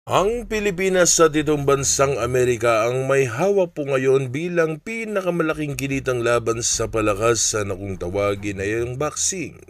Ang Pilipinas at itong bansang Amerika ang may hawak po ngayon bilang pinakamalaking kilitang laban sa palakas na kung tawagin ay ang boxing,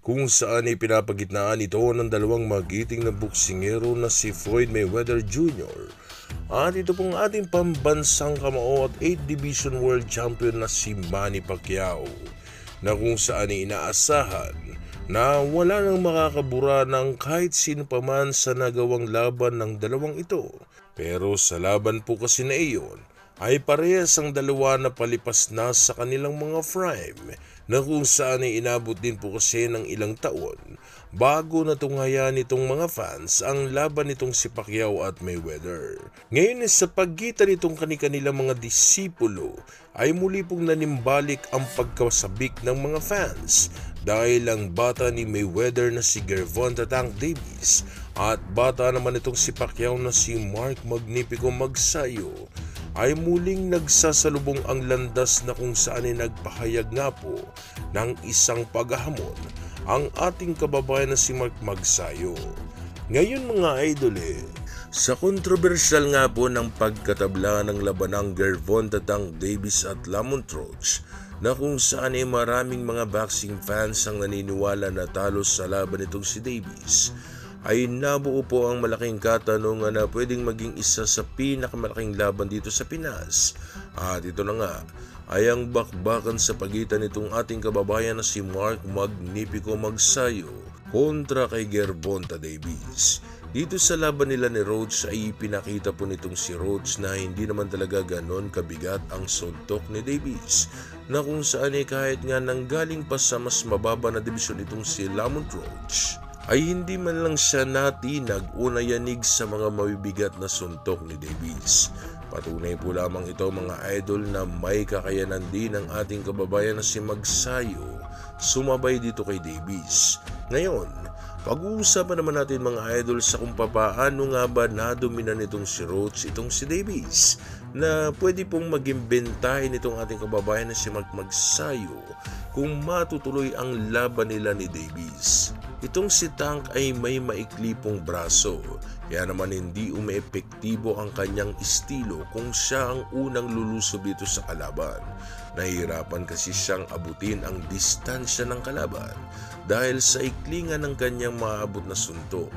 kung saan ay pinapagitnaan ito ng dalawang magiting na boksingero na si Floyd Mayweather Jr. at ito pong ating pambansang kamao at 8 Division World Champion na si Manny Pacquiao, na kung saan ay inaasahan na wala nang makakabura ng kahit sino paman sa nagawang laban ng dalawang ito. Pero sa laban po kasi na iyon, ay parehas ang dalawa na palipas na sa kanilang mga prime, na kung saan ay inabot din po kasi ng ilang taon bago natunghayan nitong mga fans ang laban nitong si Pacquiao at Mayweather. Ngayon sa pagitan nitong kanilang mga disipulo ay muli pong nanimbalik ang pagkasabik ng mga fans dahil ang bata ni Mayweather na si Gervonta Tank Davis at bata naman itong si Pacquiao na si Mark Magnifico Magsayo ay muling nagsasalubong ang landas, na kung saan ay nagpahayag nga po ng isang paghahamon ang ating kababayan na si Mark Magsayo. Ngayon mga idol, sa kontrobersyal nga po ng pagkatabla ng labanang Gervonta Tank Davis at Lamont Roach, na kung saan ay maraming mga boxing fans ang naniniwala na talo sa laban nitong si Davis, ay nabuo po ang malaking katanungan na pwedeng maging isa sa pinakamalaking laban dito sa Pinas. At ito na nga ay ang bakbakan sa pagitan nitong ating kababayan na si Mark Magnifico Magsayo kontra kay Gervonta Davis. Dito sa laban nila ni Roach ay pinakita po nitong si Roach na hindi naman talaga ganon kabigat ang suntok ni Davis, na kung saan ay kahit nga nanggaling pa sa mas mababa na dibisyon itong si Lamont Roach, ay hindi man lang siya natinag o nayanig sa mga mabibigat na suntok ni Davis. Patunay po lamang ito mga idol na may kakayanan din ang ating kababayan na si Magsayo sumabay dito kay Davis. Ngayon, pag-uusapan naman natin mga idol sa kung paano nga ba nadomina nitong si Roach itong si Davis, na pwede pong maging bentahin nitong ating kababayan na si Mark Magsayo kung matutuloy ang laban nila ni Davis. Itong si Tank ay may maikli pong braso, kaya naman hindi umeepektibo ang kanyang estilo kung siya ang unang lulusob dito sa kalaban. Nahihirapan kasi siyang abutin ang distansya ng kalaban dahil sa iklingan ng kanyang maabot na suntok.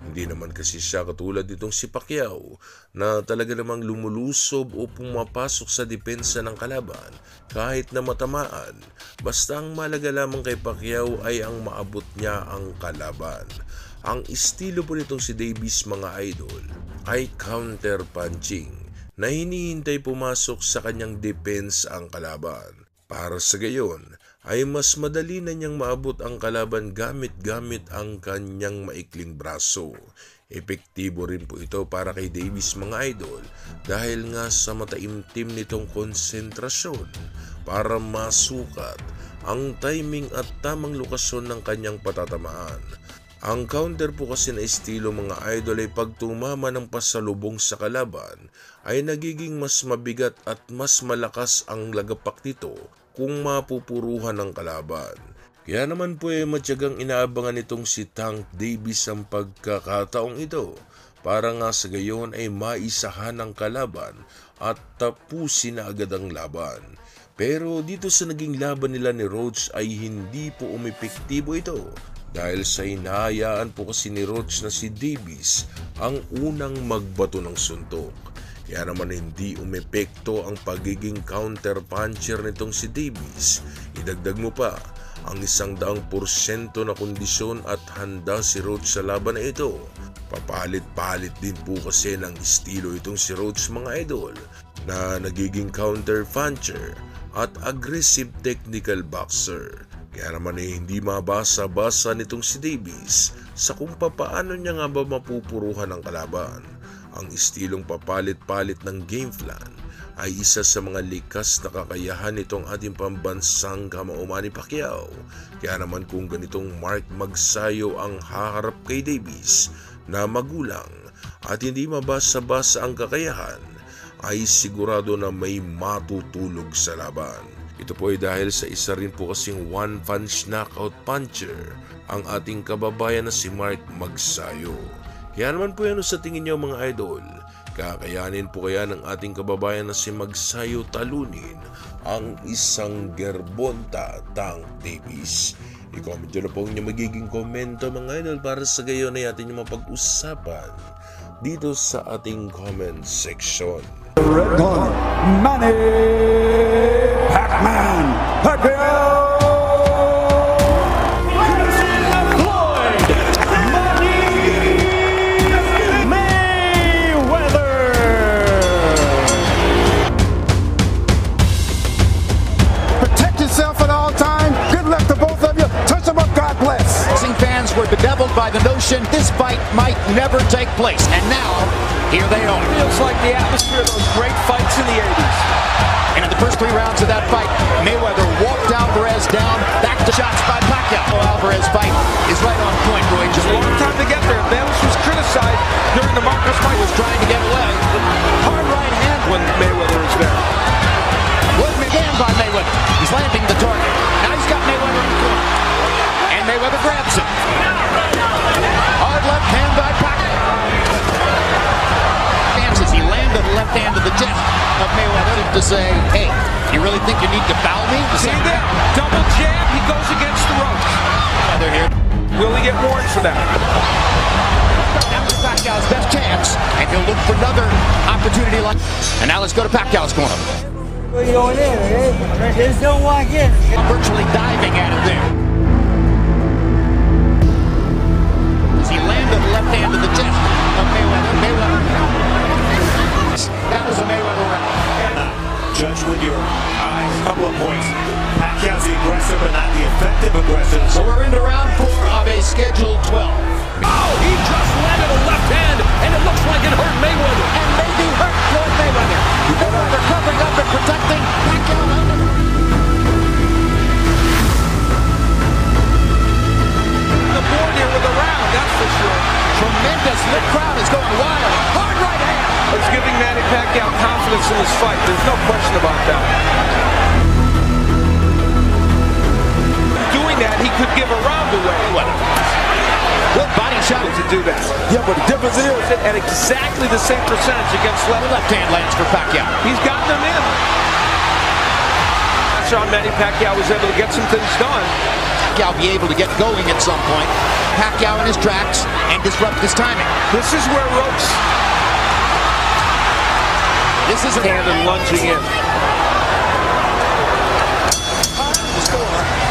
Hindi naman kasi siya katulad nitong si Pacquiao na talaga namang lumulusob o pumapasok sa depensa ng kalaban kahit na matamaan. Basta ang mahalaga lamang kay Pacquiao ay ang maabot niya ang kalaban. Ang estilo po nitong si Davis mga idol ay counter punching, na hinihintay pumasok sa kanyang defense ang kalaban. Para sa gayon, ay mas madali na niyang maabot ang kalaban gamit ang kanyang maikling braso. Epektibo rin po ito para kay Davis mga idol dahil nga sa mataimtim nitong konsentrasyon para masukat ang timing at tamang lokasyon ng kanyang patatamaan. Ang counter po kasi na estilo mga idol ay pag tumama ng pasalubong sa kalaban ay nagiging mas mabigat at mas malakas ang lagapak nito kung mapupuruhan ng kalaban. Kaya naman po ay matyagang inaabangan nitong si Tank Davis ang pagkakataong ito para nga sa gayon ay maisahan ang kalaban at tapusin na agad ang laban. Pero dito sa naging laban nila ni Roach ay hindi po umepektibo ito, dahil sa hinahayaan po kasi ni Roach na si Davis ang unang magbato ng suntok. Kaya naman hindi umepekto ang pagiging counter puncher nitong si Davis. Idagdag mo pa ang 100% na kondisyon at handa si Roach sa laban na ito. Papalit-palit din po kasi ng estilo itong si Roach mga idol, na nagiging counter puncher at aggressive technical boxer. Kaya naman ay hindi mabasa-basa nitong si Davis sa kung paano niya nga ba mapupuruhan ang kalaban. Ang estilong papalit-palit ng game plan ay isa sa mga likas na kakayahan nitong ating pambansang kamao Manny Pacquiao. Kaya naman kung ganitong Mark Magsayo ang haharap kay Davis na magulang at hindi mabasa-basa ang kakayahan, ay sigurado na may matutulog sa laban. Ito po ay dahil sa isa rin po kasing one-punch knockout puncher ang ating kababayan na si Mark Magsayo. Kaya naman po yan sa tingin niyo mga idol, kakayanin po kaya ng ating kababayan na si Magsayo talunin ang isang Gerbonta Tank Davis? I-comment nyo na po ang inyong magiging komento mga idol para sa gayon ay atin yung mapag-usapan dito sa ating comment section. Red Gun, Manny Pacman Pacquiao! Were bedeviled by the notion this fight might never take place, and now here they are. Feels like the atmosphere of those great fights in the 80s. And in the first 3 rounds of that fight, Mayweather walked Alvarez down, back to shots by Pacquiao. Alvarez fight is right on point, Roy Jones. A long time to get there. Bayless was criticized during the Marcus fight. Was trying to get away. Hard right hand When Mayweather is there. was began by Mayweather. He's landing the target. Now he's got Mayweather in the corner. And Mayweather grabs him. Hard left hand by Pacquiao. Chances he landed the left hand to the chest of Mayweather to say, hey, you really think you need to foul me? See that? Double jab. He goes against the ropes. Mayweather here. Will he get warned for that? That was Pacquiao's best chance, and he'll look for another opportunity. And now let's go to Pacquiao's corner. We're going in, okay? Just don't walk in. Virtually diving at him there. As he landed the left hand to the chest of Mayweather. That was a Mayweather round. Judge with your eyes, couple of points. Pacquiao's the aggressive but not the effective aggressive. So we're into round 4 of a scheduled 12. Oh, he just landed a left hand, and it looks like it hurt Mayweather. And maybe hurt Floyd Mayweather. Mayweather covering up and protecting Pacquiao. The board here with a round, that's for sure. Tremendous. The crowd is going wild. Hard right hand. It's giving Manny Pacquiao confidence in this fight. There's no question about that. Doing that, he could give a round away. Good body shot. To do that. Yeah, but the difference is At exactly the same percentage against The left hand lands for Pacquiao. He's gotten them in. That's how Manny Pacquiao was able to get some things done. Pacquiao be able to get going at some point. Pacquiao in his tracks and disrupt his timing. This is where ropes This is a hand and lunging in.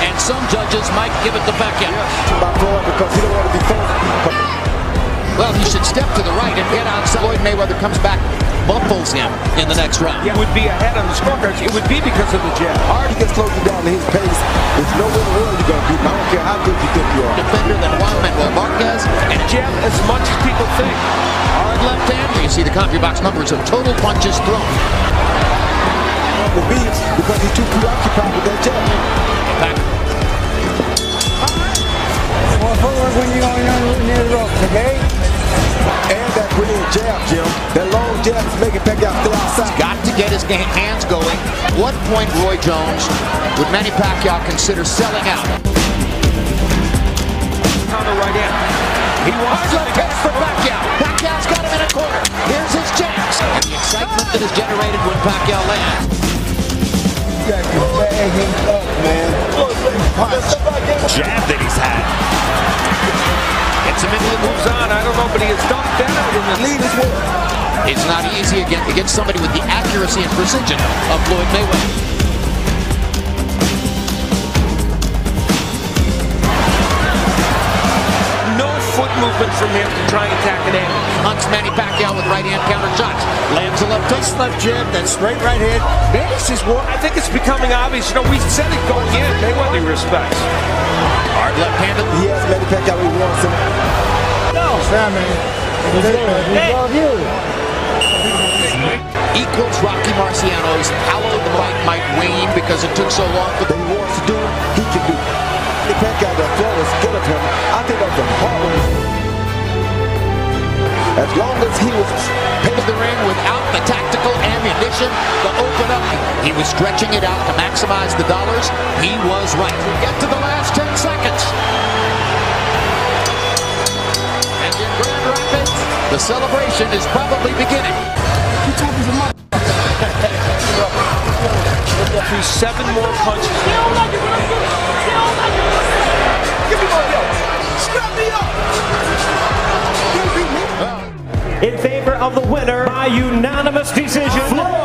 and some judges might give it to Pacquiao. by Floyd because he don't want to be forced. Well, he should step to the right and get outside. Floyd Mayweather comes back, buffles him in the next round. It would be ahead on the scorecards. It would be because of the jab. He gets closer down to his pace. There's no way in the world you're going to beat him. I don't care how good you think you are. Defender than Juan Manuel Marquez. And jab as much as people think. Hard left hand. You see the CompuBox numbers of total punches thrown. Will be because he's too preoccupied with that jab. More forward when you're going near the ropes, okay? And that brilliant jab, Jim. That long jab is making Pacquiao stay outside. Got to get his hands going. What point, Roy Jones, would Manny Pacquiao consider selling out? On the right hand. He wants Hard left hand for Pacquiao. Pacquiao's got him in a corner. Here's his chance. And the excitement that is generated when Pacquiao lands. You got to bag him up, man. Jab that he's had. Gets him into the moves on. I don't know, but he has done better in the lead as well. It's not easy against somebody with the accuracy and precision of Floyd Mayweather. No foot movement from him to try and attack an angle. Hunts Manny Pacquiao with right hand counter shots. Lands a left hook. Left jab, that straight right hand. This is what I think it's becoming obvious. You know, we said it going in. Mayweather respects. Hard left handed. He has Manny Pacquiao where he wants him. No, Sammy. Hey. Equals Rocky Marciano's. How the fight might wane because it took so long for That he wants to do it, he can do it. Manny Pacquiao, the throw was good of him. I think that's a hard one. As long as he was painted the ring without the tactical ammunition to open up. He was stretching it out to maximize the dollars. He was right. We get to the last 10 seconds. And in Grand Rapids, The celebration is probably beginning. Through 7 more punches. In favor of the winner by unanimous decision,